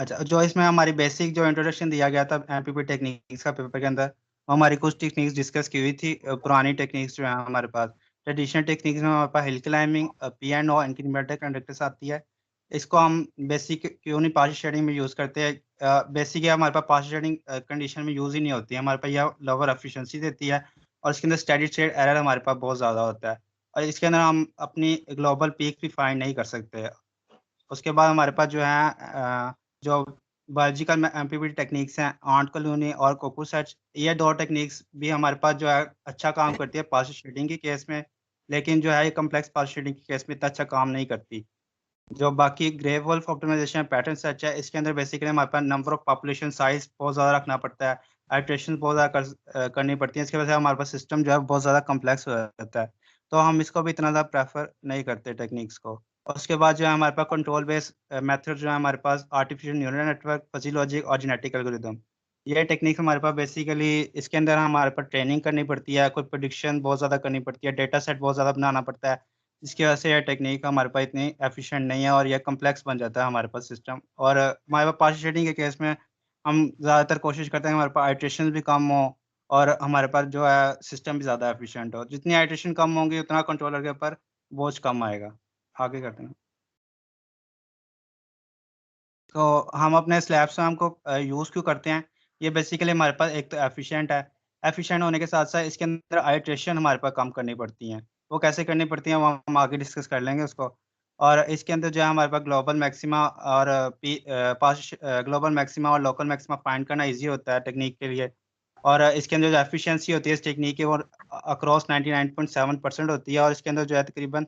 अच्छा, जो इसमें हमारी बेसिक जो इंट्रोडक्शन दिया गया था एमपीपी टेक्निक्स का पेपर के अंदर, वो हमारी कुछ टेक्निक्स डिस्कस की हुई थी। पुरानी टेक्निक्स जो है हमारे पास, ट्रेडिशनल टेक्निक्स में हमारे पास hill climbing, P and O, incremental conductors आती है। इसको हम बेसिक क्यों नहीं पार्शियल शेडिंग में यूज़ करते हैं? बेसिक है हमारे पास पार्शियल शेडिंग कंडीशन में यूज़ ही नहीं होती है, हमारे पास यह लोअर एफिशिएंसी देती है और इसके अंदर स्टेडी स्टेट एरर हमारे पास बहुत ज़्यादा होता है, और इसके अंदर हम अपनी ग्लोबल पीक भी फाइंड नहीं कर सकते। उसके बाद हमारे पास जो है जो बायोलॉजिकल एमपीपी टेक्निक्स हैं, आंट कॉलोनी और कोकू सर्च, ये दो टेक्निक्स भी हमारे पास जो है अच्छा काम करती है पार्शियल शेडिंग के केस में, लेकिन जो है ये कॉम्प्लेक्स पार्शियल शेडिंग के केस में इतना अच्छा काम नहीं करती। जो बाकी grey wolf optimisation pattern search है, इसके अंदर बेसिकली हमारे पास नंबर ऑफ पॉपुलेशन साइज बहुत ज़्यादा रखना पड़ता है, आइट्रेशन बहुत ज़्यादा करनी पड़ती है, इसकी वजह से हमारे पास सिस्टम जो है बहुत ज़्यादा कम्प्लेक्स हो जाता है। तो हम इसको भी इतना ज़्यादा प्रेफर नहीं करते टेक्निक्स को। और उसके बाद जो है हमारे पास कंट्रोल बेस मेथड जो है हमारे पास artificial neural network, fuzzy logic और जेनेटिक एल्गोरिदम। ये टेक्निक हमारे पास बेसिकली इसके अंदर हमारे पास ट्रेनिंग करनी पड़ती है, कोई प्रोडिक्शन बहुत ज़्यादा करनी पड़ती है, डेटा सेट बहुत ज़्यादा बनाना पड़ता है, इसकी वजह से यह टेक्निक हमारे पास इतनी एफिशिएंट नहीं है और यह कॉम्प्लेक्स बन जाता है हमारे पास सिस्टम। और हमारे पास पार्शियल शेडिंग के केस में हम ज़्यादातर कोशिश करते हैं कि हमारे पास आइट्रेशन भी कम हो और हमारे पास जो है सिस्टम भी ज़्यादा एफिशिएंट हो। जितनी आइट्रेशन कम होंगी उतना कंट्रोलर के ऊपर बोझ कम आएगा। आगे करते हैं। तो हम अपने स्लैब स्वैम को यूज़ क्यों करते हैं? ये बेसिकली हमारे पास एक तो एफिशिएंट है, एफिशिएंट होने के साथ-साथ इसके अंदर आइट्रेशन हमारे पास कम करनी पड़ती हैं। वो कैसे करनी पड़ती हैं, वो हम आगे डिस्कस कर लेंगे उसको। और इसके अंदर जो है हमारे पास ग्लोबल मैक्सिमा और ग्लोबल मैक्सिमा और लोकल मैक्सिमा फाइंड करना ईज़ी होता है टेक्नीक के लिए। और इसके अंदर जो एफिशिएंसी होती है इस टेक्नीक की, वो अक्रॉस 99.7% होती है, और इसके अंदर जो है तकरीबन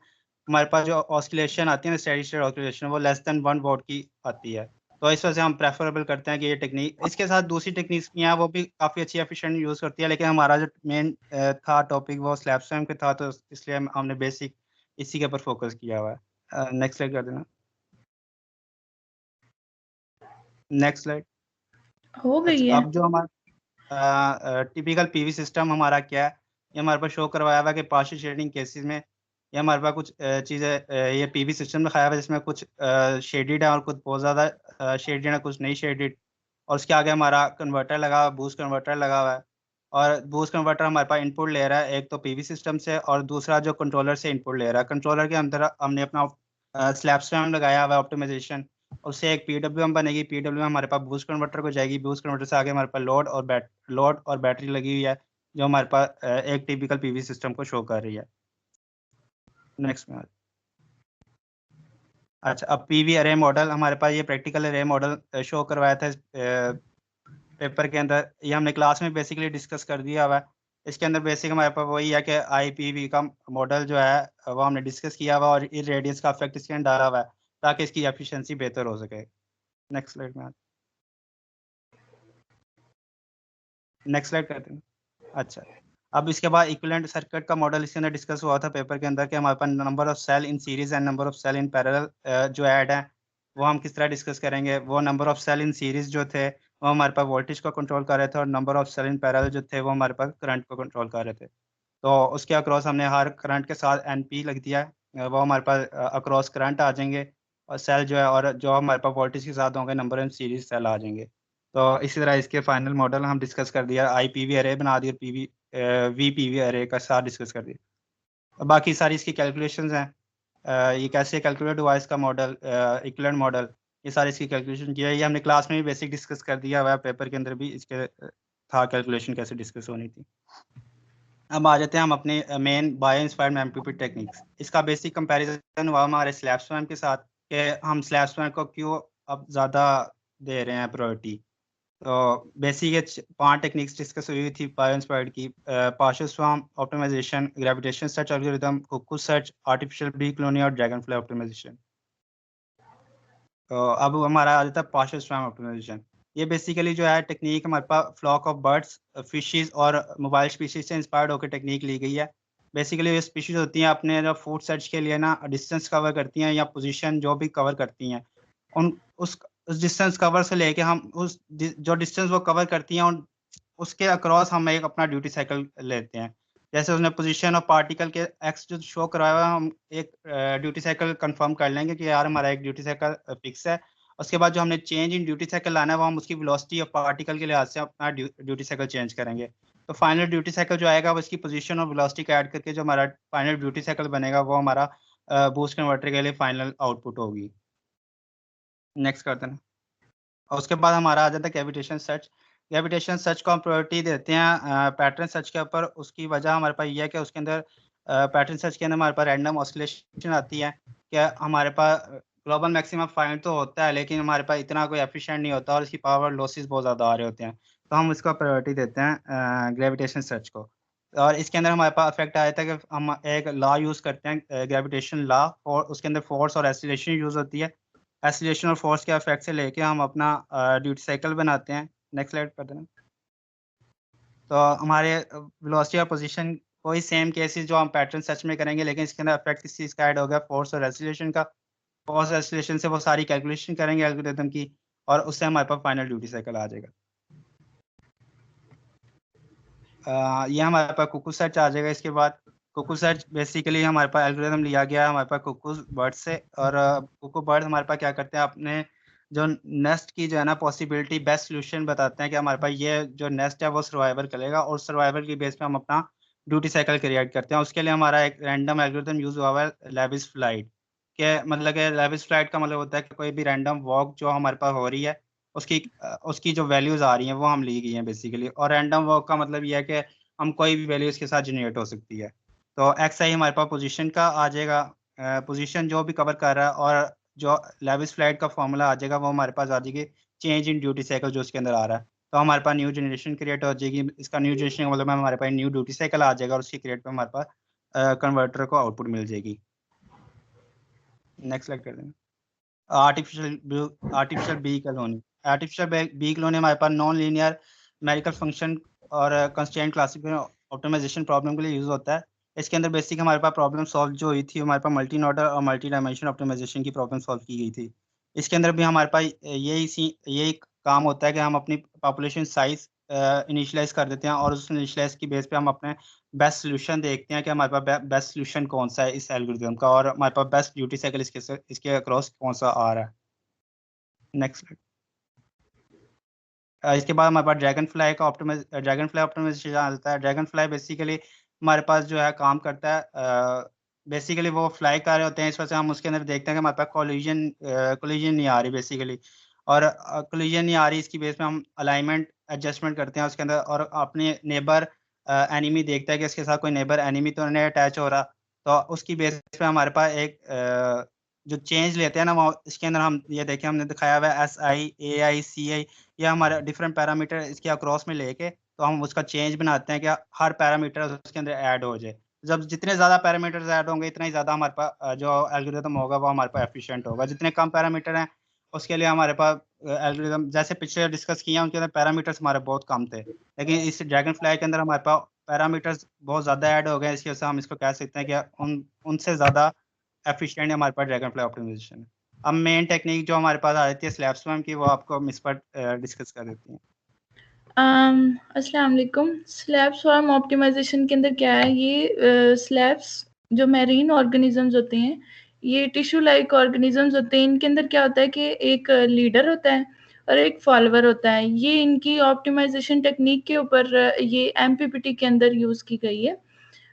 हमारे पास जो ऑस्किलेशन आती है ना, स्टेडी स्टेट ऑस्किलेशन, वो लेस देन 1 वॉट की आती है। तो इस वजह से हम प्रेफरेबल करते हैं कि ये टेक्नीक, इसके साथ दूसरी टेक्निक्स भी हैं, वो भी काफ़ी अच्छी एफिशिएंट यूज़ करती है, लेकिन हमारा जो मेन था टॉपिक वो स्लैब स्वैम पे था, तो इसलिए हमने बेसिक इसी के ऊपर फोकस किया हुआ है। नेक्स्ट स्लाइड कर देना। Next slide. हो गई अच्छा, है। अब जो हमारा टिपिकल पीवी सिस्टम हमारा क्या है, ये हमारे पास शो करवाया हुआ है कि पार्शियल शेडिंग केसेस में ये हमारे पास कुछ चीज़ें, ये पीवी सिस्टम दिखाया हुआ है जिसमें कुछ शेडिड है और कुछ बहुत ज़्यादा शेडिड है, कुछ नहीं शेडिड। और उसके आगे हमारा कन्वर्टर लगा हुआ है, बूस्ट कन्वर्टर लगा हुआ है, और बूस्ट कन्वर्टर हमारे पास इनपुट ले रहा है, एक तो पीवी सिस्टम से और दूसरा जो कंट्रोलर से इनपुट ले रहा है। कंट्रोलर के अंदर हमने अपना स्लैब स्वैम लगाया हुआ है ऑप्टिमाइजेशन, उससे एक पीडब्ल्यूएम बनेगी, पीडब्ल्यूएम हमारे पास बूस्ट कन्वर्टर को जाएगी, बूस्ट कन्वर्टर से आगे हमारे पास लोड और बैटरी लगी हुई है, जो हमारे पास एक टिपिकल पीवी सिस्टम को शो कर रही है। नेक्स्ट में। अच्छा, अब पीवी अरे मॉडल हमारे पास, ये प्रैक्टिकल अरे मॉडल शो करवाया था पेपर के अंदर, ये हमने क्लास में बेसिकली डिस्कस कर दिया हुआ है। इसके अंदर बेसिक हमारे पास वही है कि आईपीवी का मॉडल जो है वो हमने डिस्कस किया हुआ और रेडियस का इफेक्ट इसके अंदर डाला हुआ है ताकि इसकी एफिशिएंसी बेहतर हो सके। नेक्स्ट स्लाइड में। नेक्स्ट स्लाइड करते हैं। अच्छा, अब इसके बाद इक्विवेलेंट सर्किट का मॉडल इसके अंदर डिस्कस हुआ था पेपर के अंदर कि हमारे पास number of cell in series and number of cell in parallel जो ऐड है, वो हम किस तरह डिस्कस करेंगे। वो number of cell in series जो थे वो हमारे पास वोल्टेज को कंट्रोल कर रहे थे, और number of cell in parallel जो थे वो हमारे पास करंट को कंट्रोल कर रहे थे। तो उसके अक्रॉस हमने हर करंट के साथ एनपी लिख दिया है, वो हमारे पास अक्रॉस करंट आ जाएंगे, और सेल जो है और जो हमारे पास वोल्टेज के साथ होंगे नंबर ऑफ सीरीज सेल आ जाएंगे। तो इसी तरह इसके फाइनल मॉडल हम डिस्कस कर दिया, आई पीवी अरे बना दिया, पीवी वी पीवी अरे का साथ डिस्कस कर दिया। बाकी सारी इसकी कैलकुलेशंस हैं, ये कैसे कैलकुलेट हुआ इसका मॉडल, इक्विवेलेंट मॉडल, ये सारी इसकी कैलकुलेशन किया है, ये हमने क्लास में भी बेसिक डिस्कस कर दिया हुआ है, पेपर के अंदर भी इसके था कैलकुलेशन कैसे डिस्कस होनी थी। अब आ जाते हैं हम अपने main bio inspired MPP techniques. इसका बेसिक कंपैरिजन हुआ हमारे स्लैब स्वैम के साथ कि हम स्लैब स्वैम को क्यों अब ज़्यादा दे रहे हैं प्रायोरिटी। तो बेसिक ये 5 टेक्निक्स डिस्कस हुई थी बायो इंस्पायर्ड की, partial swarm optimization, gravitation search algorithm, cuckoo search, artificial bee colony और ड्रैगनफ्लाई ऑप्टिमाइजेशन। तो अब हमारा आ जाता है पार्शियल स्वैम ऑप्टिमाइजेशन। ये बेसिकली जो है टेक्निक हमारे पास फ्लॉक ऑफ बर्ड्स, फिशेस और मोबाइल स्पीशीज से इंस्पायर्ड होकर टेक्निक ली गई है। बेसिकली ये स्पीशीज होती हैं अपने जो फूड सर्च के लिए ना डिस्टेंस कवर करती हैं या पोजीशन जो भी कवर करती हैं, उन उस डिस्टेंस कवर से लेके हम जो डिस्टेंस वो कवर करती हैं उसके अक्रॉस हम एक अपना ड्यूटी साइकिल लेते हैं। जैसे उसने पोजीशन और पार्टिकल के एक्स जो शो कराया हुआ है, हम एक ड्यूटी साइकिल कंफर्म कर लेंगे कि यार हमारा एक ड्यूटी साइकिल फिक्स है, उसके बाद जो हमने चेंज इन ड्यूटी साइकिल लाना है वो हम उसकी वेलोसिटी ऑफ पार्टिकल के लिहाज से अपना ड्यूटी साइकिल चेंज करेंगे। तो फाइनल ड्यूटी साइकिल जो आएगा वो इसकी पोजीशन और वेलोसिटी को ऐड करके जो हमारा फाइनल ड्यूटी साइकिल बनेगा वो हमारा बूस्ट कन्वर्टर के लिए फाइनल आउटपुट होगी। नेक्स्ट करते हैं। और उसके बाद हमारा आ जाता है कैविटेशन सर्च। कैविटेशन सर्च को हम प्रायोरिटी देते हैं पैटर्न सर्च के ऊपर। उसकी वजह हमारे पास ये है कि उसके अंदर पैटर्न सर्च के अंदर हमारे पास रैंडम ऑसिलेशन आती है कि हमारे पास ग्लोबल मैक्सिमम फाइंड तो होता है लेकिन हमारे पास इतना कोई एफिशिएंट नहीं होता और इसकी पावर लॉसेस बहुत ज़्यादा आ रहे होते हैं। तो हम इसको प्रायोरिटी देते हैं ग्रेविटेशन सर्च को। और इसके अंदर हमारे पास इफेक्ट आया था कि हम एक लॉ यूज़ करते हैं ग्रेविटेशन लॉ, और उसके अंदर फोर्स और एक्सीलरेशन यूज़ होती है। एक्सीलरेशन और फोर्स के इफेक्ट से लेके हम अपना ड्यूटी साइकिल बनाते हैं। नेक्स्ट स्लाइड पर देना। तो हमारे वेलोसिटी और पोजीशन कोई सेम केसेस जो हम पैटर्न सर्च में करेंगे, लेकिन इसके अंदर इफेक्ट इस चीज़ का ऐड हो गया फोर्स और एक्सीलरेशन का। फोर्स और एक्सीलरेशन से वो सारी कैलकुलेशन करेंगे एल्गोरिथम की, और उससे हमारे पास फाइनल ड्यूटी साइकिल आ जाएगा। ये हमारे पास कुकू सर्च आ जाएगा। इसके बाद कुकू सर्च बेसिकली हमारे पास एल्गोरिथम लिया गया है हमारे पास कुकू बर्ड से। और कुकू बर्ड हमारे पास क्या करते हैं, अपने जो नेस्ट की जो है ना पॉसिबिलिटी बेस्ट सोल्यूशन बताते हैं कि हमारे पास ये जो नेस्ट है वो सर्वाइवल करेगा, और सर्वाइवल की बेस पे हम अपना ड्यूटी साइकिल क्रिएट करते हैं। उसके लिए हमारा एक रैंडम एल्गोरिथम यूज हुआ हुआ है, लेविस फ्लाइट के। मतलब कि लेविस फ्लाइट का मतलब होता है कि कोई भी रैंडम वॉक जो हमारे पास हो रही है उसकी जो वैल्यूज आ रही हैं वो हम ली गई हैं बेसिकली। और रैंडम वॉक का मतलब ये है कि हम कोई भी वैल्यू इसके साथ जनरेट हो सकती है। तो एक्स आई हमारे पास पोजीशन का आ जाएगा, पोजीशन जो भी कवर कर रहा है, और जो लेविस फ्लाइट का फॉर्मूला आ जाएगा वो हमारे पास आ जाएगी चेंज इन ड्यूटी साइकिल जो उसके अंदर आ रहा है। तो हमारे पास न्यू जनरेशन क्रिएट हो जाएगी। इसका न्यू जनरेशन का मतलब है हमारे पास न्यू ड्यूटी साइकिल आ जाएगा, और उसकी क्रिएट पे हमारे पास कन्वर्टर को आउटपुट मिल जाएगी। नेक्स्ट स्लाइड कर देंगे। Artificial bee colony. Artificial bee colony हमारे पास नॉन लीनियर न्यूमेरिकल फंक्शन और कंस्ट्रेंट क्लासिफिकेशन ऑप्टिमाइजेशन प्रॉब्लम के लिए यूज होता है। इसके अंदर बेसिक हमारे पास प्रॉब्लम सॉल्व जो हुई थी हमारे पास मल्टी नोडल और मल्टी डायमेंशन ऑप्टिमाइजेशन की प्रॉब्लम सॉल्व की गई थी। इसके अंदर भी हमारे पास यही काम होता है कि हम अपनी पॉपुलेशन साइज इनिशियलाइज कर देते हैं, और उस इनिशियलाइज की बेस पे हम अपने बेस्ट सोल्यूशन देखते हैं कि हमारे पास बेस्ट सोल्यूशन कौन सा है इस एल्गोरिथम का, और हमारे पास बेस्ट ड्यूटी साइकिल इसके अक्रॉस कौन सा आ रहा है। नेक्स्ट। इसके बाद हमारे पास ड्रैगन फ्लाई ऑप्टिमाइजेशन आता है। ड्रैगन फ्लाई बेसिकली हमारे पास जो है काम करता है, बेसिकली वो फ्लाई कर रहे होते हैं, इस वजह से हम उसके अंदर देखते हैं कि हमारे पास कोलिजन नहीं आ रही बेसिकली। और कोलिजन नहीं आ रही, इसकी बेस पे हम अलाइनमेंट एडजस्टमेंट करते हैं उसके अंदर, और अपने नेबर एनिमी देखता है कि इसके साथ कोई नेबर एनिमी तो नहीं अटैच हो रहा। तो उसकी बेस पे हमारे पास एक जो चेंज लेते हैं ना, वो इसके अंदर हम ये देखें हमने दिखाया हुआ है SI, AI, CI, या हमारा डिफरेंट पैरामीटर इसके अक्रॉस में लेके तो हम उसका चेंज बनाते हैं कि हर पैरामीटर उसके अंदर ऐड हो जाए। जब जितने ज़्यादा पैरामीटर्स ऐड होंगे इतना ही ज़्यादा हमारे पास जो एल्गोरिथम होगा वो हमारे पास एफिशिएंट होगा। जितने कम पैरामीटर हैं उसके लिए हमारे पास एल्गोरिथम जैसे पिछले डिस्कस किया उनके अंदर पैरामीटर्स हमारे बहुत कम थे, लेकिन इस ड्रैगन फ्लाई के अंदर हमारे पास पैरामीटर्स बहुत ज़्यादा ऐड हो गए। इसकी वजह से हम इसको कह सकते हैं कि उनसे ज़्यादा एफिशिएंट हमारे पास ड्रैगन फ्लाई ऑप्टिमाइजेशन है। अब मेन टेक्निक जो हमारे पास आ जाती है स्लैब स्वैम की, वो आपको मिस पर डिस्कस कर देती हैं। अस्सलाम वालेकुम। स्लैब स्वैम ऑप्टिमाइजेशन के अंदर क्या है, ये स्लैब्स जो मैरीन ऑर्गेनिजम्स होते हैं, ये टिश्यू लाइक ऑर्गेनिजम्स होते हैं। इनके अंदर क्या होता है कि एक लीडर होता है और एक फॉलोअर होता है। ये इनकी ऑप्टिमाइजेशन टेक्निक के ऊपर ये एमपीपीटी के अंदर यूज़ की गई है,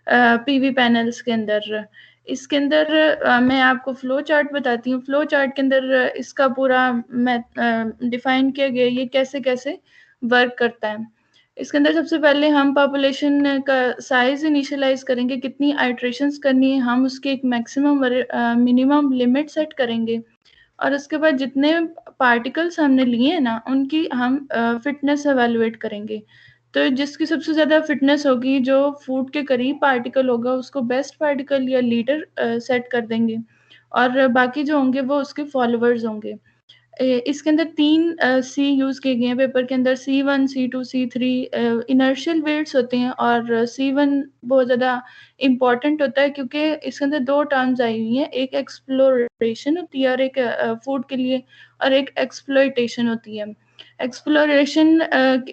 पीवी पैनल्स के अंदर। इसके अंदर मैं आपको फ्लो चार्ट बताती हूँ। फ्लो चार्ट के अंदर इसका पूरा डिफाइन किया गया है ये कैसे-कैसे वर्क करता है। इसके अंदर सबसे पहले हम पॉपुलेशन का साइज़ इनिशियलाइज़ करेंगे, कितनी आइटरेशंस करनी है, हम उसकी एक मैक्सिमम मिनिमम लिमिट सेट करेंगे, और उसके बाद जितने पार्टिकल्स हमने लिए हैं ना, उनकी हम फिटनेस एवैल्यूएट करेंगे। तो जिसकी सबसे ज़्यादा फिटनेस होगी, जो फूड के करीब पार्टिकल होगा, उसको बेस्ट पार्टिकल या लीडर सेट कर देंगे, और बाकी जो होंगे वो उसके फॉलोवर्स होंगे। इसके अंदर 3 सी यूज़ किए गए हैं पेपर के अंदर, C1, C2, C3 inertial weights होते हैं, और C1 बहुत ज़्यादा इम्पोर्टेंट होता है क्योंकि इसके अंदर 2 टर्म्स आई हुई हैं, एक एक्सप्लोरेशन होती है और एक फूड के लिए, और एक एक्सप्लॉइटेशन होती है। एक्सप्लोरेशन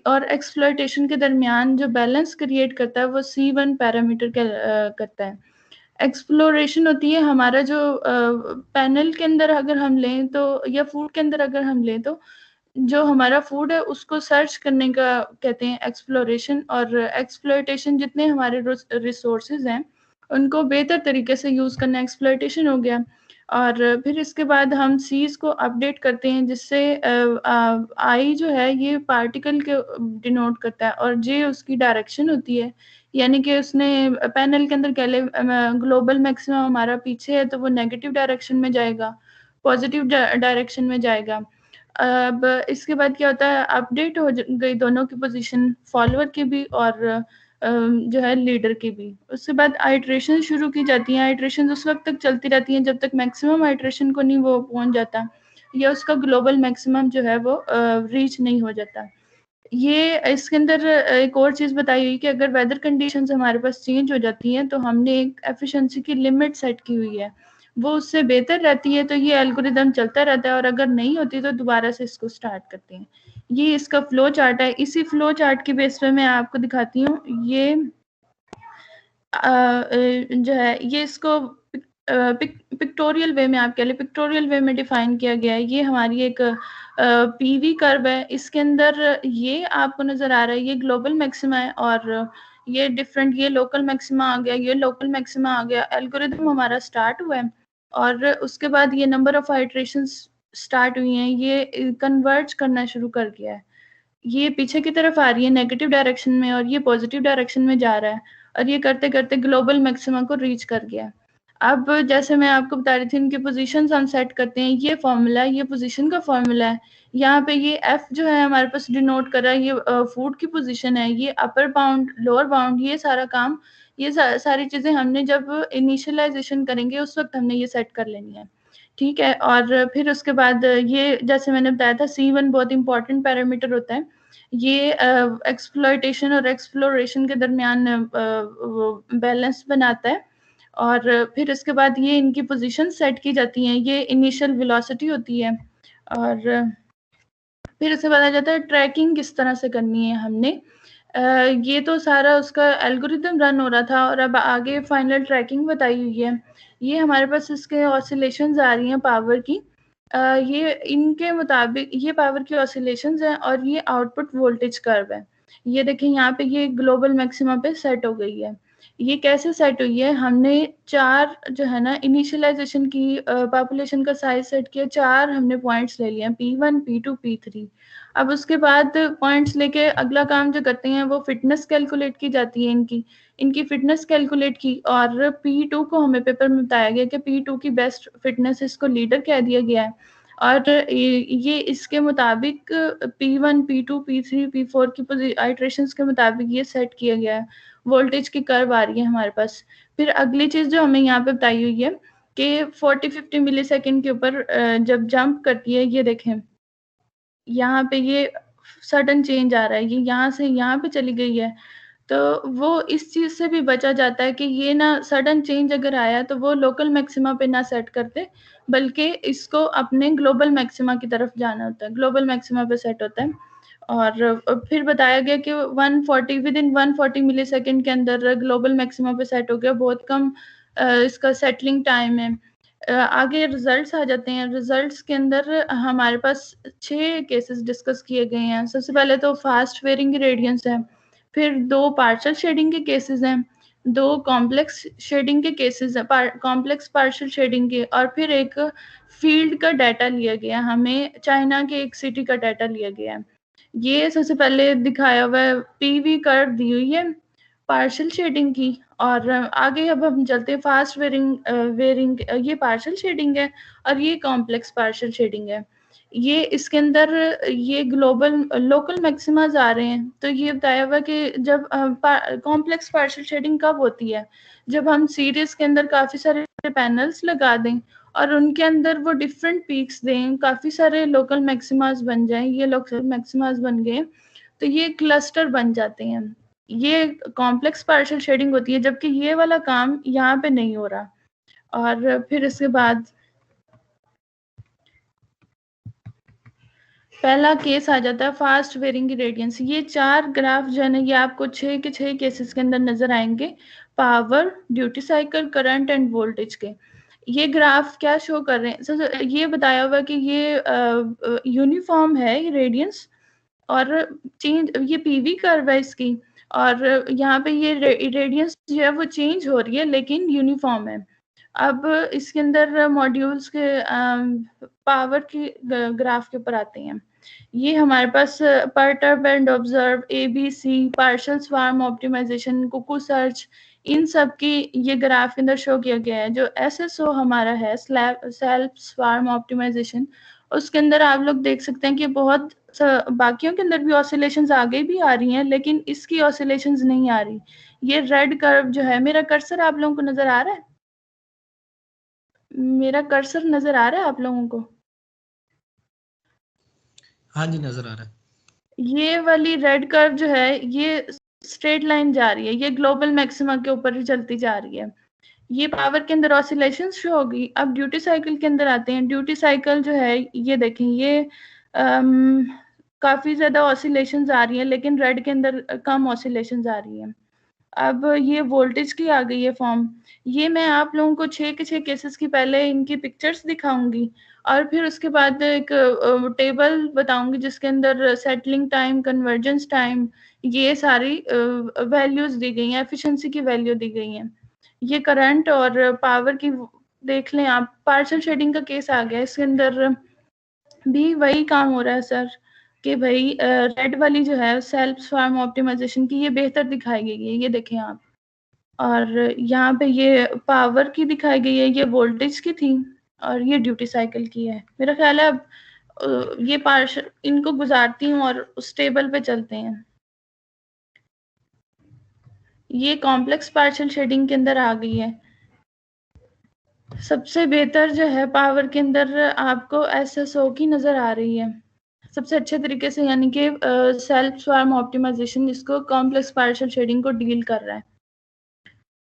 और एक्सप्लॉइटेशन के दरमियान जो बैलेंस क्रिएट करता है वो C1 पैरामीटर करता है। एक्सप्लोरेशन होती है हमारा जो पैनल के अंदर अगर हम लें तो, या फूड के अंदर अगर हम लें तो, जो हमारा फूड है उसको सर्च करने का कहते हैं एक्सप्लोरेशन, और एक्सप्लोइटेशन जितने हमारे रिसोर्सेज हैं उनको बेहतर तरीके से यूज़ करना एक्सप्लोइटेशन हो गया। और फिर इसके बाद हम सीज को अपडेट करते हैं, जिससे आई जो है ये पार्टिकल के डिनोट करता है, और जे उसकी डायरेक्शन होती है, यानी कि उसने पैनल के अंदर कह ले ग्लोबल मैक्सिमम हमारा पीछे है तो वो नेगेटिव डायरेक्शन में जाएगा, पॉजिटिव डायरेक्शन में जाएगा। अब इसके बाद क्या होता है, अपडेट हो गई दोनों की पोजीशन, फॉलोअर की भी और जो है लीडर की भी। उसके बाद आइट्रेशन शुरू की जाती हैं। आइट्रेशन उस वक्त तक चलती रहती हैं जब तक मैक्सिमम आइट्रेशन को नहीं वो पहुंच जाता, या उसका ग्लोबल मैक्सिमम जो है वो रीच नहीं हो जाता। ये इसके अंदर एक और चीज़ बताई हुई कि अगर वेदर कंडीशंस हमारे पास चेंज हो जाती हैं तो हमने एक एफिशिएंसी की लिमिट सेट की हुई है, वो उससे बेहतर रहती है तो ये एल्गोरिदम चलता रहता है, और अगर नहीं होती तो दोबारा से इसको स्टार्ट करते हैं। ये इसका फ्लो चार्ट है। इसी फ्लो चार्ट की बेस पे मैं आपको दिखाती हूँ। ये जो है ये इसको पिक्टोरियल वे में, आप कह लें पिक्टोरियल वे में डिफाइन किया गया है। ये हमारी एक पीवी कर्व है। इसके अंदर ये आपको नजर आ रहा है, ये ग्लोबल मैक्सिमा है, और ये डिफरेंट, ये लोकल मैक्सिमा आ गया, ये लोकल मैक्सिमा आ गया। एल्गोरिदम हमारा स्टार्ट हुआ है, और उसके बाद ये नंबर ऑफ आइट्रेशंस स्टार्ट हुई हैं, ये कन्वर्ज करना शुरू कर गया है। ये पीछे की तरफ आ रही है नेगेटिव डायरेक्शन में, और ये पॉजिटिव डायरेक्शन में जा रहा है, और ये करते करते ग्लोबल मैक्सिमा को रीच कर गया। अब जैसे मैं आपको बता रही थी, इनकी पोजीशंस हम सेट करते हैं। ये फॉर्मूला है, ये पोजीशन का फॉर्मूला है। यहाँ पे ये एफ जो है हमारे पास डिनोट कर रहा है, ये फूड की पोजीशन है, ये अपर बाउंड, लोअर बाउंड, ये सारा काम, ये सारी चीजें हमने जब इनिशियलाइजेशन करेंगे उस वक्त हमने ये सेट कर लेनी है। ठीक है। और फिर उसके बाद ये जैसे मैंने बताया था, C1 बहुत इंपॉर्टेंट पैरामीटर होता है। ये एक्सप्लॉयटेशन और एक्सप्लोरेशन के दरमियान बैलेंस बनाता है। और फिर इसके बाद ये इनकी पोजीशन सेट की जाती हैं, ये इनिशियल वेलोसिटी होती है। और फिर इसके बाद आ जाता है ट्रैकिंग किस तरह से करनी है हमने। ये तो सारा उसका एल्गोरिदम रन हो रहा था, और अब आगे फाइनल ट्रैकिंग बताई हुई है। ये हमारे पास इसके ऑसिलेशंस आ रही हैं पावर की। ये इनके मुताबिक ये पावर की ऑसिलेशंस हैं, और ये आउटपुट वोल्टेज कर्व है। ये देखें यहाँ पे ये ग्लोबल मैक्सिमा पे सेट हो गई है। ये कैसे सेट हुई है, हमने 4 जो है ना इनिशियलाइजेशन की पॉपुलेशन का साइज सेट किया, 4 हमने पॉइंट्स ले लिए, P1 P2 P3। अब उसके बाद पॉइंट्स लेके अगला काम जो करते हैं वो फिटनेस कैलकुलेट की जाती है, इनकी फिटनेस कैलकुलेट की, और P2 को हमें पेपर में बताया गया कि P2 की बेस्ट फिटनेस इसको लीडर कह दिया गया है। और ये इसके मुताबिक P1 P2 P3 P4 की आइट्रेशंस के मुताबिक ये सेट किया गया है। वोल्टेज की कर्व आ रही है हमारे पास। फिर अगली चीज जो हमें यहाँ पे बताई हुई है कि 40-50 मिली सेकेंड के ऊपर जब जंप करती है, ये देखें यहाँ पे ये सडन चेंज आ रहा है, ये यहाँ से यहाँ पे चली गई है। तो वो इस चीज से भी बचा जाता है कि ये ना सडन चेंज अगर आया तो वो लोकल मैक्सिमा पे ना सेट करते, बल्कि इसको अपने ग्लोबल मैक्सिमा की तरफ जाना होता है, ग्लोबल मैक्सिमा पे सेट होता है। और फिर बताया गया कि 140 विद इन 140 मिली सेकेंड के अंदर ग्लोबल मैक्सिमा पे सेट हो गया, बहुत कम इसका सेटलिंग टाइम है। आगे रिजल्ट्स आ जाते हैं। रिजल्ट्स के अंदर हमारे पास 6 केसेस डिस्कस किए गए हैं। सबसे पहले तो फास्ट वेरिंग ग्रेडियंट्स है, फिर 2 पार्शियल शेडिंग के केसेस हैं, 2 कॉम्प्लेक्स शेडिंग के केसेस हैं, कॉम्प्लेक्स पार्शियल शेडिंग के, और फिर एक फील्ड का डाटा लिया गया, हमें चाइना के एक सिटी का डाटा लिया गया है। ये सबसे पहले दिखाया हुआ है, पीवी कर्व दी हुई है पार्शियल शेडिंग की। और आगे अब हम चलते हैं फास्ट वेरिंग, ये पार्शियल शेडिंग है, और ये कॉम्प्लेक्स पार्शियल शेडिंग है। ये इसके अंदर ये ग्लोबल लोकल मैक्सिमाज आ रहे हैं। तो ये बताया हुआ कि जब कॉम्प्लेक्स पार्शियल शेडिंग कब होती है, जब हम सीरीज के अंदर काफी सारे पैनल्स लगा दें और उनके अंदर वो डिफरेंट पीक्स दें, काफी सारे लोकल मैक्सिमाज बन जाएं, ये लोकल मैक्सिमाज बन गए तो ये क्लस्टर बन जाते हैं। ये कॉम्प्लेक्स पार्शियल शेडिंग होती है, जबकि ये वाला काम यहाँ पे नहीं हो रहा। और फिर इसके बाद पहला केस आ जाता है फास्ट वेरिंग ग्रेडियंट्स। ये 4 ग्राफ जो है ना, ये आपको 6 के 6 केसेस के अंदर नजर आएंगे। Power, duty cycle, current end voltage के। ये ग्राफ क्या शो कर रहे हैं? सर ये बताया हुआ कि ये यूनिफॉर्म है ये रेडियंस, और चेंज ये पीवी कर्व है इसकी, और यहाँ पे ये रेडियंस जो है वो चेंज हो रही है लेकिन यूनिफॉर्म है। अब इसके अंदर मॉड्यूल्स के पावर की ग्राफ के ऊपर आते हैं। ये हमारे पास perturb and observe, ABC, partial swarm optimization, cuckoo search, इन सब की ये ग्राफ के अंदर शो किया गया है। जो SSO हमारा है, सेल्फ स्वार्म ऑप्टिमाइजेशन, उसके अंदर आप लोग देख सकते हैं कि बहुत बाकियों के अंदर भी ऑसिलेशंस आगे भी आ रही हैं, लेकिन इसकी ऑसिलेशंस नहीं आ रही। ये रेड कर्व जो है, मेरा कर्सर आप लोगों को नजर आ रहा है? मेरा कर्सर नजर आ रहा है आप लोगों को? हाँ जी, नजर आ रहा है। ये वाली रेड कर्व जो है ये स्ट्रेट लाइन जा रही है, ये ग्लोबल मैक्सिमा के ऊपर ही चलती जा रही है। ये पावर के अंदर ऑसिलेशंस शो होगी। अब ड्यूटी साइकिल के अंदर आते हैं। ड्यूटी साइकिल जो है ये देखें, ये काफी ज्यादा ऑसिलेशंस आ रही है, लेकिन रेड के अंदर कम ऑसिलेशंस आ रही है। अब ये वोल्टेज की आ गई है फॉर्म। ये मैं आप लोगों को 6 के 6 केसेस की पहले इनकी पिक्चर्स दिखाऊंगी, और फिर उसके बाद एक टेबल बताऊंगी जिसके अंदर सेटलिंग टाइम, कन्वर्जेंस टाइम, ये सारी वैल्यूज दी गई हैं, एफिशिएंसी की वैल्यू दी गई हैं। ये करंट और पावर की देख लें आप। पार्शियल शेडिंग का केस आ गया, इसके अंदर भी वही काम हो रहा है सर, कि भाई रेड वाली जो है सेल्फ स्वार्म ऑप्टिमाइजेशन की, ये बेहतर दिखाई गई है, ये देखें आप। और यहाँ पे ये पावर की दिखाई गई है, ये वोल्टेज की थी, और ये ड्यूटी साइकिल की है। मेरा ख्याल है अब ये पार्शियल इनको गुजारती हूँ और उस टेबल पे चलते हैं। ये कॉम्प्लेक्स पार्शियल शेडिंग के अंदर आ गई है। सबसे बेहतर जो है पावर के अंदर आपको SSO की नजर आ रही है सबसे अच्छे तरीके से, यानी कि सेल्फ स्वार्म ऑप्टिमाइजेशन इसको कॉम्प्लेक्स पार्शियल शेडिंग को डील कर रहा है।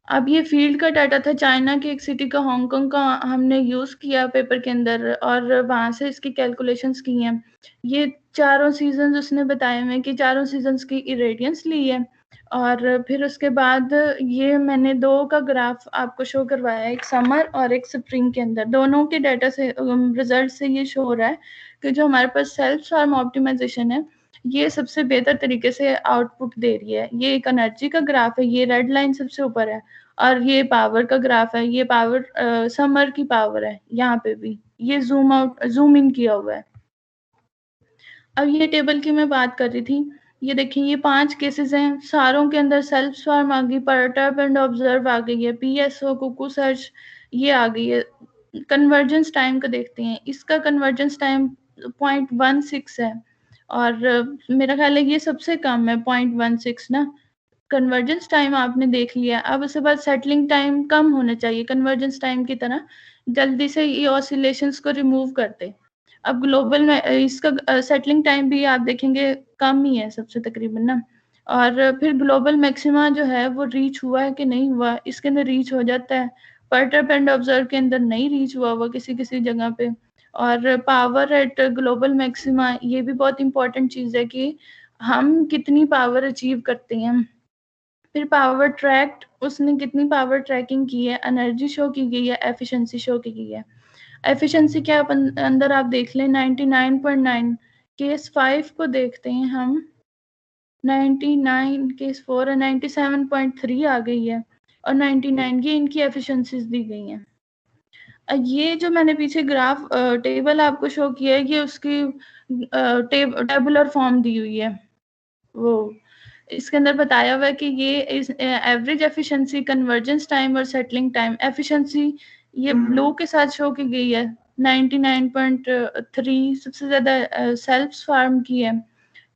अब ये फील्ड का डाटा था चाइना की एक सिटी का, हांगकांग का, हमने यूज किया पेपर के अंदर और वहां से इसकी कैलकुलेशंस की हैं। ये चारों सीजन उसने बताए हुए कि चारों सीजन्स की इरेडियंस ली है, और फिर उसके बाद ये मैंने 2 का ग्राफ आपको शो करवाया है, एक समर और एक स्प्रिंग के अंदर। दोनों के डाटा से रिजल्ट से ये शो हो रहा है कि जो हमारे पास सेल्फ स्वार्म ऑप्टिमाइजेशन है ये सबसे बेहतर तरीके से आउटपुट दे रही है। ये एक एनर्जी का ग्राफ है, ये रेड लाइन सबसे ऊपर है, और ये पावर का ग्राफ है, ये पावर समर की पावर है, यहाँ पे भी ये जूम इन किया हुआ है। अब ये टेबल की मैं बात कर रही थी, ये देखिए ये 5 केसेस हैं, सारों के अंदर सेल्फ स्वार्म आ गई, परटर्ब एंड ऑब्जर्व आ गई है, PSO, कुकू सर्च ये आ गई है। कन्वर्जेंस टाइम का देखते हैं, इसका कन्वर्जेंस टाइम 0.16 है, और मेरा ख्याल है ये सबसे कम है 0.16 ना। कन्वर्जेंस टाइम आपने देख लिया, अब उसके बाद सेटलिंग टाइम कम होना चाहिए कन्वर्जेंस टाइम की तरह, जल्दी से ये ऑसिलेशंस को रिमूव करते। अब ग्लोबल में इसका सेटलिंग टाइम भी आप देखेंगे कम ही है सबसे तकरीबन ना। और फिर ग्लोबल मैक्सिमा जो है वो रीच हुआ है कि नहीं हुआ, इसके अंदर रीच हो जाता है, परटर्ब एंड ऑब्जर्व के अंदर नहीं रीच हुआ किसी किसी जगह पे। और पावर एट ग्लोबल मैक्सिमा, ये भी बहुत इंपॉर्टेंट चीज है कि हम कितनी पावर अचीव करते हैं। फिर पावर ट्रैक्ड, उसने कितनी पावर ट्रैकिंग की है, एनर्जी शो की गई है, एफिशिएंसी शो की गई है। एफिशिएंसी क्या अंदर आप देख लें 99.9, केस 5 को देखते हैं हम, 99, केस 4 है 97.3 आ गई है, और 99 ये इनकी एफिशिएंसीज दी गई हैं। ये जो मैंने पीछे ग्राफ टेबल आपको शो किया है, ये उसकी टेबुलर फॉर्म दी हुई है। वो इसके अंदर बताया हुआ है कि ये एवरेज एफिशिएंसी, कन्वर्जेंस टाइम और सेटलिंग टाइम। एफिशिएंसी ये ब्लू के साथ शो की गई है 99.3, सबसे ज्यादा सेल्फ स्वार्म की है।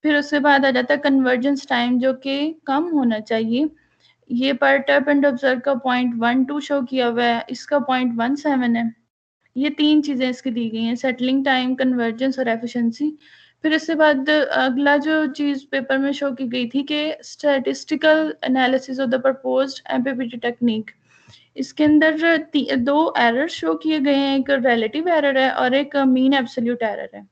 फिर उसके बाद आ जाता है कन्वर्जेंस टाइम जो कि कम होना चाहिए, ये परटर्ब एंड ऑब्जर्व का 0.12 शो किया हुआ है, इसका 0.17 है। ये 3 चीजें इसकी दी गई हैं, सेटलिंग टाइम, कन्वर्जेंस और एफिशिएंसी। फिर इसके बाद अगला जो चीज पेपर में शो की गई थी कि statistical analysis of the proposed MPPT technique. इसके अंदर 2 एरर शो किए गए हैं, एक रिलेटिव एरर है और एक मीन एब्सोल्यूट एरर है।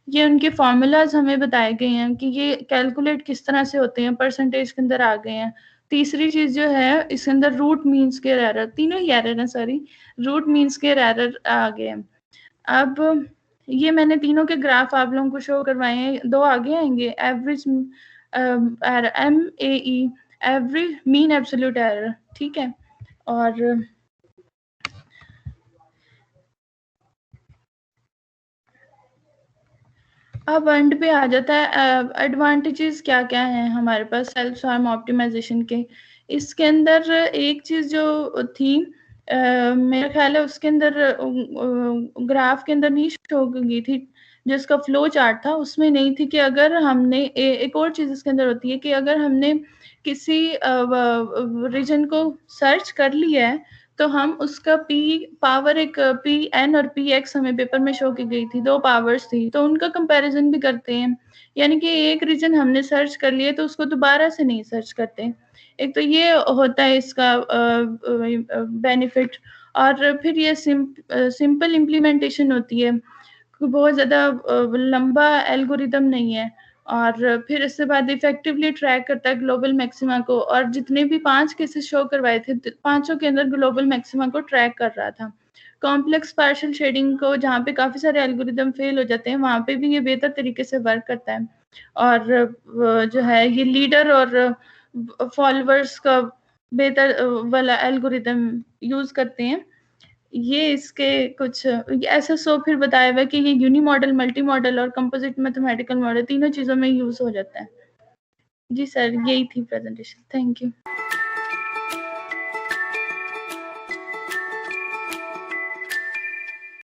ये उनके फॉर्मूलाज हमें बताए गए हैं कि ये कैलकुलेट किस तरह से होते हैं, परसेंटेज के अंदर आ गए हैं। तीसरी चीज जो है इसके अंदर रूट मीन स्क्वायर एरर, तीनों ही एरर है, sorry, root mean square error आ गए। अब ये मैंने तीनों के ग्राफ आप लोगों को शो करवाए हैं, दो आगे आएंगे, average MAE, average mean absolute error, ठीक है। और अब एंड पे आ जाता है एडवांटेजेस क्या क्या हैं हमारे पास सेल्फ स्वार्म ऑप्टिमाइजेशन के। इसके अंदर एक चीज जो थी मेरा ख्याल है उसके अंदर ग्राफ के अंदर नहीं शो की थी, जो इसका फ्लो चार्ट था उसमें नहीं थी, कि अगर हमने एक और चीज इसके अंदर होती है कि अगर हमने किसी रीजन को सर्च कर लिया है तो हम उसका P पावर एक PN और PX हमें पेपर में शो की गई थी, 2 पावर्स थी, तो उनका कंपैरिजन भी करते हैं। यानी कि एक रीजन हमने सर्च कर लिया तो उसको दोबारा से नहीं सर्च करते। एक तो ये होता है इसका बेनिफिट। और फिर ये सिंपल इम्प्लीमेंटेशन होती है, बहुत ज़्यादा लंबा एल्गोरिदम नहीं है। और फिर इसके बाद इफेक्टिवली ट्रैक करता है ग्लोबल मैक्सिमा को, और जितने भी 5 केसेस शो करवाए थे, पांचों के अंदर ग्लोबल मैक्सिमा को ट्रैक कर रहा था। कॉम्प्लेक्स पार्शियल शेडिंग को, जहाँ पे काफी सारे एल्गोरिदम फेल हो जाते हैं, वहां पे भी ये बेहतर तरीके से वर्क करता है। और जो है ये लीडर और फॉलोअर्स का बेहतर वाला एल्गोरिदम यूज करते हैं। ये इसके कुछ ऐसा सो फिर बताया हुआ है कि ये यूनी मॉडल, मल्टी मॉडल और कंपोजिट मैथमेटिकल मॉडल तीनों चीजों में यूज हो जाता है। जी सर, यही थी प्रेजेंटेशन, थैंक यू।